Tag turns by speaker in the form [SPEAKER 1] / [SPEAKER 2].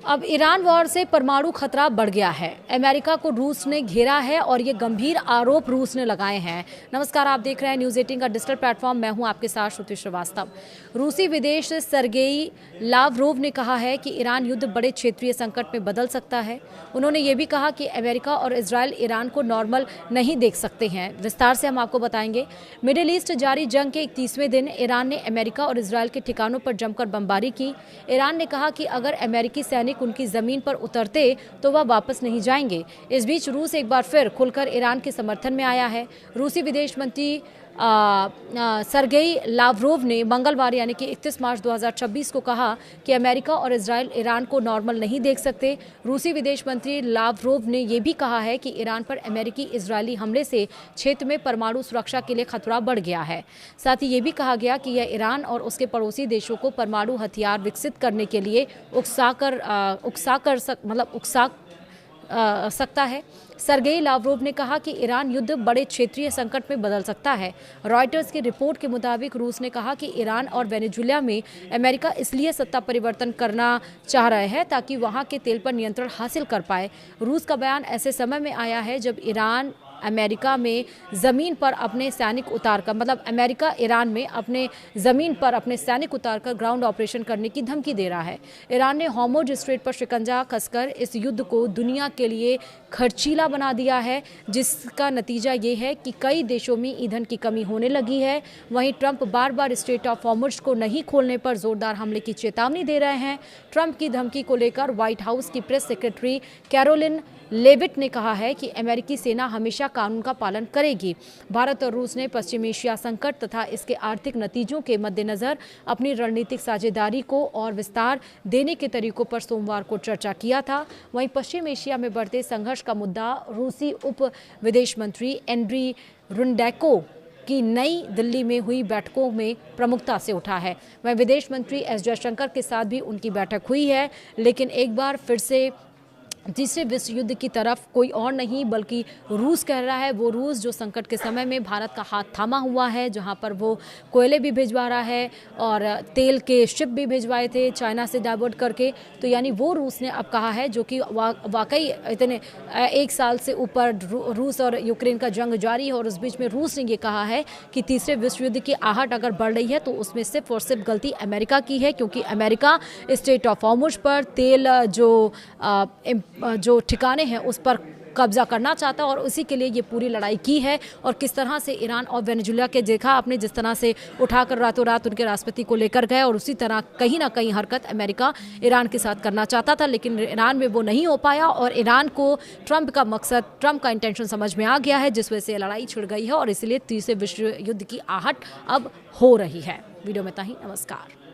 [SPEAKER 1] अब Iran war से परमाणु खतरा बढ़ गया है। अमेरिका को रूस ने घेरा है और ये गंभीर आरोप रूस ने लगाए हैं। नमस्कार, आप देख रहे हैं न्यूज़ 18 का डिजिटल प्लेटफॉर्म। मैं हूं आपके साथ श्रुति श्रीवास्तव। रूसी विदेश सर्गेई लावरोव ने कहा है कि ईरान युद्ध बड़े क्षेत्रीय संकट में बदल सकता है। उन्होंने ये भी कहा कि अमेरिका और इजरायल ईरान को नॉर्मल नहीं देख सकते हैं। विस्तार से हम आपको बताएंगे। मिडिल ईस्ट जारी जंग के 31वें दिन ईरान ने अमेरिका और इजरायल के ठिकानों पर जमकर बमबारी की। ईरान ने कहा कि अगर अमेरिकी सैनिक उनकी जमीन पर उतरते तो वह वापस नहीं जाएंगे। इस बीच रूस एक बार फिर खुलकर ईरान के समर्थन में आया है। रूसी विदेश मंत्री सर्गेई लावरोव ने मंगलवार यानी कि 31 मार्च 2026 को कहा कि अमेरिका और इजरायल ईरान को नॉर्मल नहीं देख सकते। रूसी विदेश मंत्री लावरोव ने यह भी कहा है कि ईरान पर अमेरिकी इजरायली हमले से क्षेत्र में परमाणु सुरक्षा के लिए खतरा बढ़ गया है। साथ ही ये भी कहा गया कि यह ईरान और उसके पड़ोसी देशों को परमाणु हथियार विकसित करने के लिए उकसा सकता है। सर्गेई लावरोव ने कहा कि ईरान युद्ध बड़े क्षेत्रीय संकट में बदल सकता है। रॉयटर्स की रिपोर्ट के मुताबिक रूस ने कहा कि ईरान और वेनेजुएला में अमेरिका इसलिए सत्ता परिवर्तन करना चाह रहे हैं ताकि वहां के तेल पर नियंत्रण हासिल कर पाए। रूस का बयान ऐसे समय में आया है जब ईरान अमेरिका में ज़मीन पर अपने सैनिक उतारकर अमेरिका ईरान में अपने ज़मीन पर अपने सैनिक उतारकर ग्राउंड ऑपरेशन करने की धमकी दे रहा है। ईरान ने हॉर्मुज़ स्ट्रेट पर शिकंजा कसकर इस युद्ध को दुनिया के लिए खर्चीला बना दिया है, जिसका नतीजा ये है कि कई देशों में ईंधन की कमी होने लगी है। वहीं Trump bar bar straight of Hormuz को नहीं खोलने पर जोरदार हमले की चेतावनी दे रहे हैं। ट्रंप की धमकी को लेकर व्हाइट हाउस की प्रेस सेक्रेटरी कैरोलिन लेविट ने कहा है कि अमेरिकी सेना हमेशा कानून का पालन करेगी। भारत और रूस ने पश्चिम एशिया संकट तथा इसके आर्थिक नतीजों के मद्देनजर अपनी रणनीतिक साझेदारी को और विस्तार देने के तरीकों पर सोमवार को चर्चा किया था। वहीं पश्चिम एशिया में बढ़ते संघर्ष का मुद्दा रूसी उप विदेश मंत्री एंड्री रुंडेको की नई दिल्ली में हुई बैठकों में प्रमुखता से उठा है। वहीं विदेश मंत्री एस जयशंकर के साथ भी उनकी बैठक हुई है, लेकिन एक बार फिर से तीसरे विश्व युद्ध की तरफ कोई और नहीं बल्कि रूस कह रहा है। वो रूस जो संकट के समय में भारत का हाथ थामा हुआ है, जहां पर वो कोयले भी भिजवा रहा है और तेल के शिप भी भिजवाए थे चाइना से डाइवर्ट करके। तो यानी वो रूस ने अब कहा है, जो कि वाकई इतने एक साल से ऊपर रूस और यूक्रेन का जंग जारी है और उस बीच में रूस ने ये कहा है कि तीसरे विश्व युद्ध की आहट अगर बढ़ रही है तो उसमें सिर्फ और सिर्फ गलती अमेरिका की है, क्योंकि अमेरिका स्ट्रेट ऑफ हॉर्मुज़ पर तेल जो ठिकाने हैं उस पर कब्जा करना चाहता है और उसी के लिए ये पूरी लड़ाई की है। और किस तरह से ईरान और वेनेजुएला के देखा आपने, जिस तरह से उठाकर रातों रात उनके राष्ट्रपति को लेकर गए, और उसी तरह कहीं ना कहीं हरकत अमेरिका ईरान के साथ करना चाहता था, लेकिन ईरान में वो नहीं हो पाया और ईरान को ट्रंप का इंटेंशन समझ में आ गया है, जिस वजह से लड़ाई छिड़ गई है और इसलिए तीसरे विश्व युद्ध की आहट अब हो रही है। वीडियो में इतना ही। नमस्कार।